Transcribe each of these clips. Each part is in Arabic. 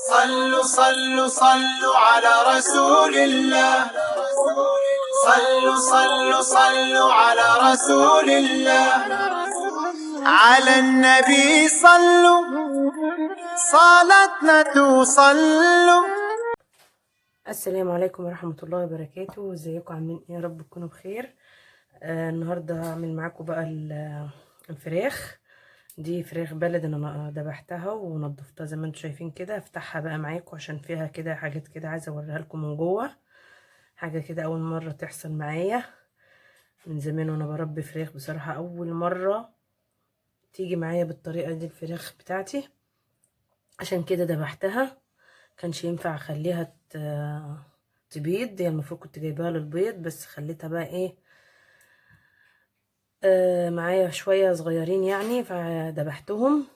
صلوا صلوا صلوا على رسول الله. صلوا صلوا صلوا على رسول الله. على النبي صلوا صلاتنا توصلوا. السلام عليكم ورحمة الله وبركاته. ازيكم عاملين ايه؟ يا رب تكونوا بخير. النهاردة هعمل معاكم بقى الفراخ. دي فراخ بلد انا ذبحتها ونضفتها زي ما انتم شايفين كده. افتحها بقى معاكم عشان فيها كده حاجات كده عايزة اوريها لكم من جوه. حاجة كده اول مرة تحصل معايا من زمان وانا بربي فراخ. بصراحة اول مرة تيجي معايا بالطريقة دي الفراخ بتاعتي، عشان كده ذبحتها. كانش ينفع اخليها تبيض، هي المفروض كنت جايباها للبيض، بس خليتها بقى ايه معايا شوية صغيرين يعني، فذبحتهم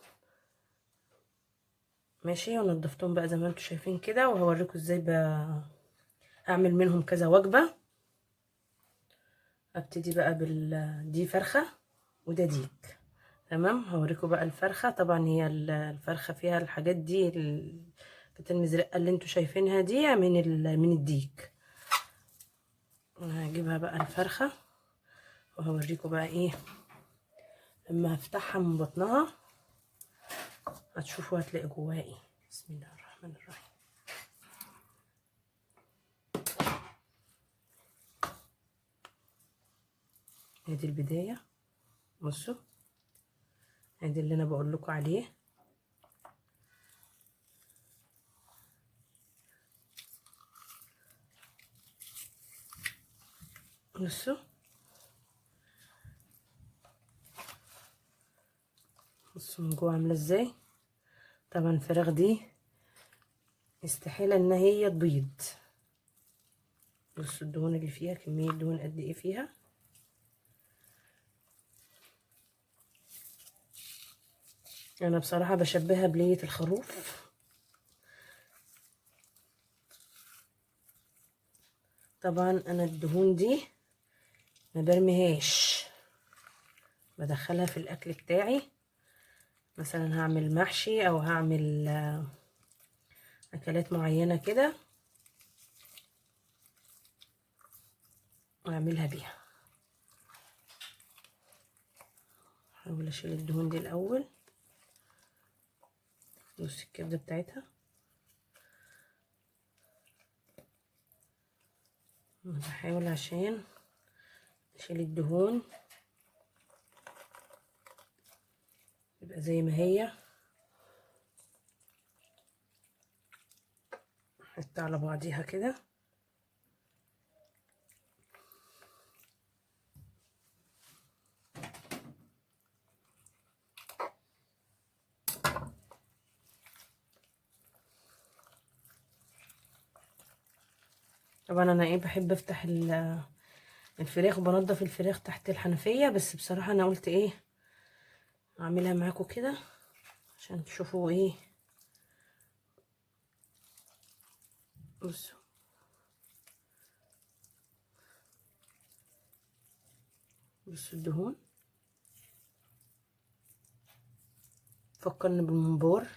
ماشي ونضفتهم بقى زي ما انتم شايفين كده. وهوريكم ازاي اعمل منهم كذا وجبة. ابتدي بقى دي فرخة وده ديك. تمام، هوريكم بقى الفرخة. طبعا هي الفرخة فيها الحاجات دي كانت المزرقة اللي انتوا شايفينها دي من الديك. هجيبها بقى الفرخة وهوريكم بقى ايه لما هفتحها من بطنها هتشوفوا هتلاقي جواها ايه. بسم الله الرحمن الرحيم. ادي البداية، بصوا ادي اللي انا بقول لكم عليه. بصوا من جوه عامله ازاي. طبعا الفراخ دي استحالة ان هي تبيض. بصوا الدهون اللي فيها، كمية دهون قد ايه فيها. انا بصراحة بشبهها بلية الخروف. طبعا انا الدهون دي ما برميهاش، بدخلها في الاكل بتاعي. مثلا هعمل محشي او هعمل اكلات معينة كده واعملها بيها. احاول اشيل الدهون دي الاول. بص الكبدة بتاعتها بحاول عشان اشيل الدهون يبقى زي ما هي، حتى على بعضيها كده. طبعا انا ايه بحب افتح الفراخ وبنضف الفراخ تحت الحنفية، بس بصراحة انا قلت ايه اعملها معاكم كده عشان تشوفوا ايه. بصوا الدهون فكرني بالمنبار.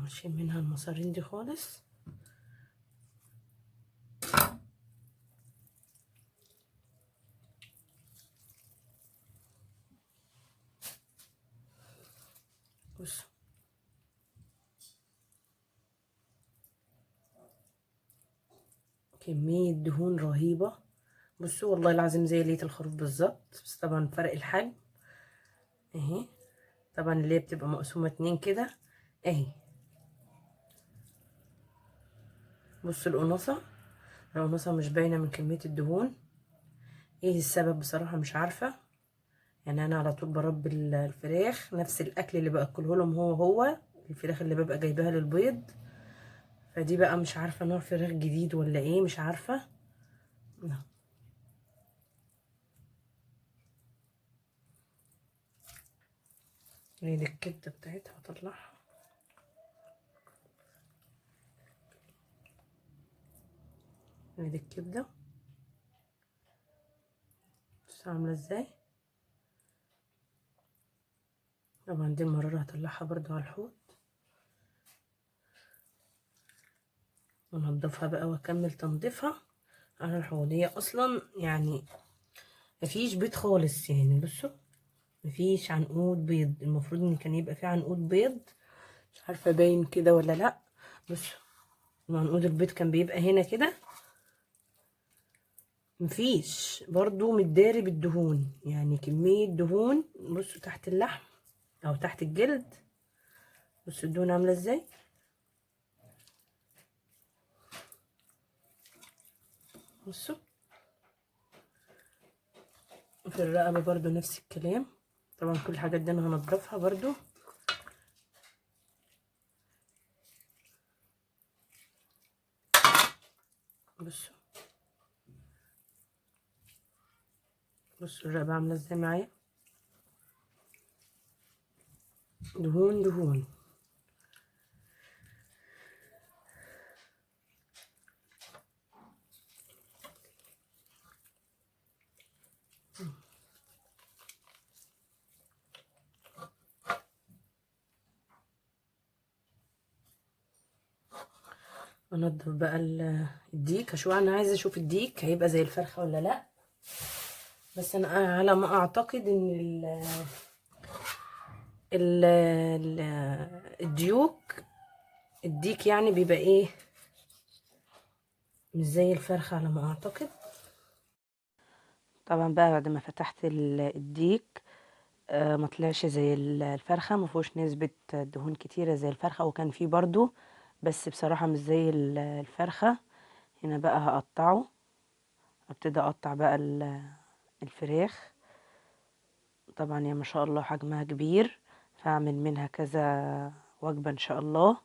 اشيل منها المصارين دي خالص. بصوا كمية دهون رهيبة. بصوا والله العظيم زي لية الخروف بالظبط، بس طبعا فرق الحجم اهي. طبعا اللي هي بتبقى مقسومة 2 كده اهي. بصوا القناصة مش باينة من كمية الدهون. ايه السبب؟ بصراحة مش عارفة. يعني انا على طول بربي الفراخ نفس الاكل اللي باكله لهم هو الفراخ اللي ببقى جايباها للبيض. فدي بقى مش عارفة نوع فراخ جديد ولا ايه، مش عارفة. هي دي الكبدة بتاعتها هطلعها. هي دي الكبدة، بص عاملة ازاي. طبعا دي المرارة هطلعها برضو على الحوض وانضفها بقى واكمل تنظيفها على الحوض. هي اصلا يعني مفيش بيض خالص، يعني بصوا مفيش عنقود بيض. المفروض ان كان يبقى فيه عنقود بيض، مش عارفه باين كده ولا لا. بصوا عنقود البيض كان بيبقى هنا كده، مفيش. برضو متداري بالدهون، يعني كميه دهون. بصوا تحت اللحم او تحت الجلد، بصوا الدهون عامله ازاي. بصوا في الرقبه برضو نفس الكلام. طبعا كل الحاجات دي انا هنضفها برضو. بصوا بصوا الرقبه عامله ازاي معايا، دهون دهون. انضف بقى الديك. هشوف، انا عايزه اشوف الديك هيبقى زي الفرخه ولا لا. بس انا على ما اعتقد ان ال الديوك الديك يعني بيبقى ايه، مش زي الفرخه على ما اعتقد. طبعا بقى بعد ما فتحت الديك ما طلعش زي الفرخه، ما فيهوش نسبه دهون كتيره زي الفرخه، وكان فيه برضو بس بصراحه مش زي الفرخه. هنا بقى هقطعه، ابتدي اقطع بقى الفراخ. طبعا يا ما شاء الله حجمها كبير، فاعمل منها كذا وجبة ان شاء الله.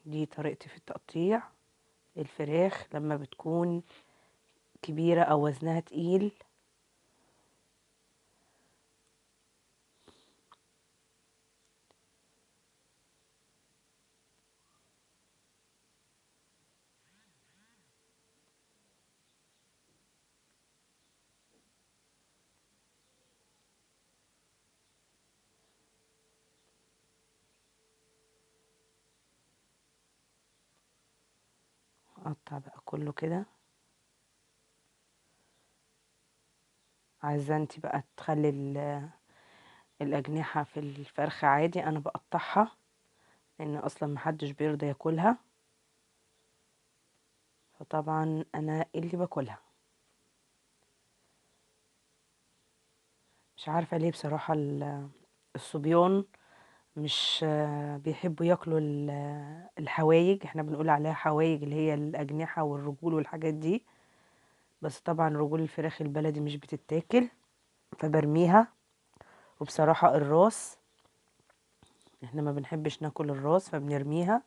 دي طريقتي في التقطيع. الفراخ لما بتكون كبيرة او وزنها تقيل اقطع بقى كله كده. عايزة انتي بقى تخلي الاجنحة في الفرخة عادي، انا بقطعها لان اصلا محدش بيرضى ياكلها، فطبعا انا اللي باكلها. مش عارفة ليه بصراحة الصبيان مش بيحبوا ياكلوا الحوايج. احنا بنقول عليها حوايج اللي هي الأجنحة والرجول والحاجات دي، بس طبعا رجول الفراخ البلدي مش بتتاكل فبرميها. وبصراحة الراس احنا ما بنحبش ناكل الراس فبنرميها.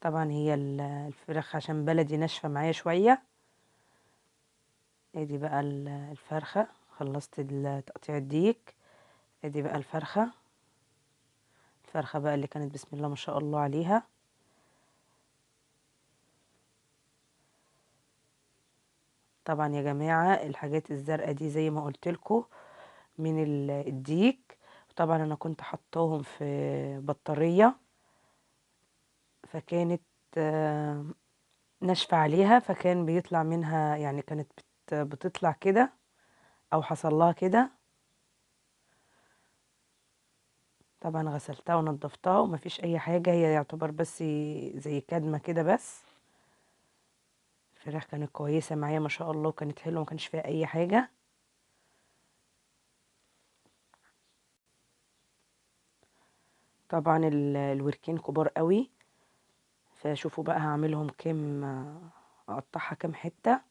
طبعا هي الفراخ عشان بلدي ناشفة معايا شوية. ادي بقى الفرخة، خلصت تقطيع الديك. ادي بقى الفرخة بقى اللي كانت بسم الله ما شاء الله عليها. طبعا يا جماعة الحاجات الزرقاء دي زي ما قلت لكم من الديك. طبعا انا كنت حطاهم في بطارية فكانت ناشفة عليها، فكان بيطلع منها يعني كانت بتطلع كده او حصل لها كده. طبعا غسلتها ونضفتها ومفيش اي حاجة، هي يعتبر بس زي كدمة كده بس. الفراخ كانت كويسة معايا ما شاء الله وكانت حلوة وما كانش فيها اي حاجة. طبعا الوركين كبار قوي، فشوفوا بقى هعملهم كام، اقطعها كام حتة.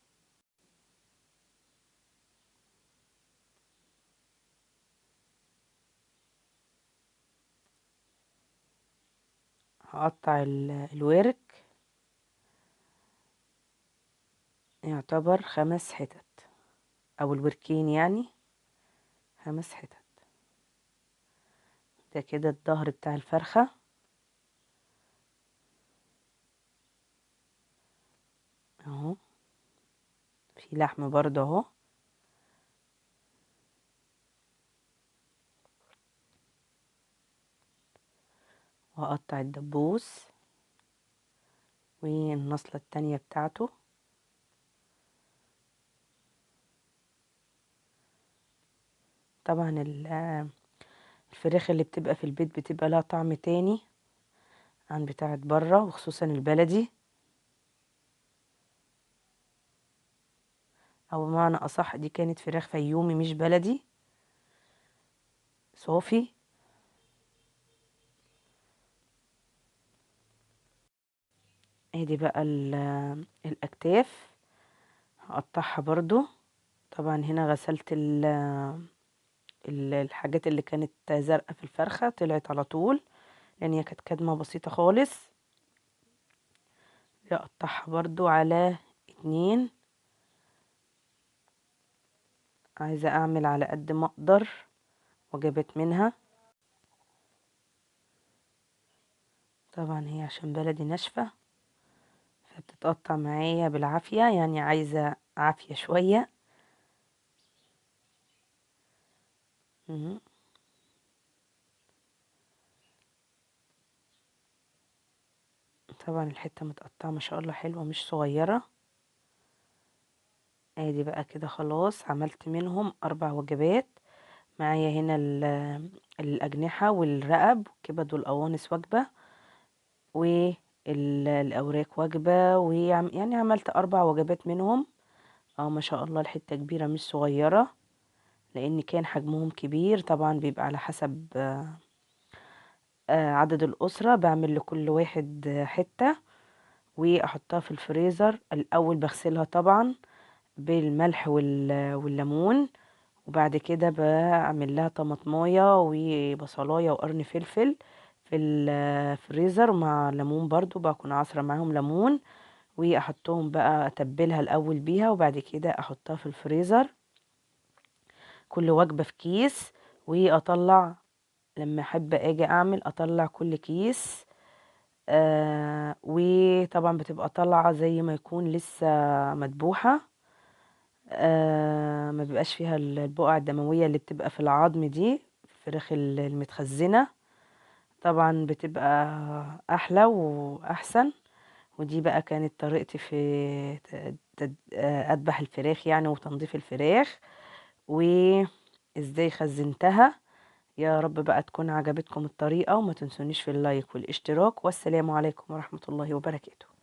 هقطع الورك يعتبر 5 حتت، او الوركين يعني 5 حتت. ده كده الظهر بتاع الفرخة اهو. في لحم برضه اهو. وهقطع الدبوس والنصلة التانية بتاعته. طبعا الفراخ اللي بتبقى في البيت بتبقى لها طعم تاني عن بتاعة بره، وخصوصا البلدي، او بمعنى اصح دي كانت فراخ فيومي مش بلدي صافي. ادي بقى الاكتاف هقطعها برضو. طبعا هنا غسلت الحاجات اللي كانت زرقاء في الفرخة طلعت على طول، لان هي كانت كدمة بسيطة خالص. اقطعها برضو على 2. عايزة اعمل على قد ما اقدر وجبات منها. طبعا هي عشان بلدي ناشفة فبتتقطع معايا بالعافية، يعني عايزة عافية شوية. مهم. طبعا الحتة متقطعة ما شاء الله حلوة مش صغيرة. ادي بقى كده خلاص عملت منهم 4 وجبات. معايا هنا الأجنحة والرقب والكبد والقوانص وجبة، والأوراق وجبة، يعني عملت 4 وجبات منهم. اه ما شاء الله الحتة كبيرة مش صغيرة، لأن كان حجمهم كبير. طبعا بيبقى على حسب عدد الأسرة، بعمل لكل واحد حتة وأحطها في الفريزر. الأول بغسلها طبعا بالملح والليمون، وبعد كده بعمل لها طماطمايه وبصلايه وقرن فلفل في الفريزر مع ليمون، برضو بكون عصره معاهم ليمون، واحطهم بقى اتبلها الاول بيها وبعد كده احطها في الفريزر. كل وجبه في كيس، واطلع لما احب اجي اعمل اطلع كل كيس. وطبعا بتبقى طالعه زي ما يكون لسه مدبوحه. ما بيبقاش فيها البقع الدموية اللي بتبقى في العظم دي، الفراخ المتخزنة. طبعا بتبقى أحلى وأحسن. ودي بقى كانت طريقتي في أذبح الفراخ يعني وتنظيف الفراخ وإزاي خزنتها. يا رب بقى تكون عجبتكم الطريقة، وما تنسونيش في اللايك والاشتراك، والسلام عليكم ورحمة الله وبركاته.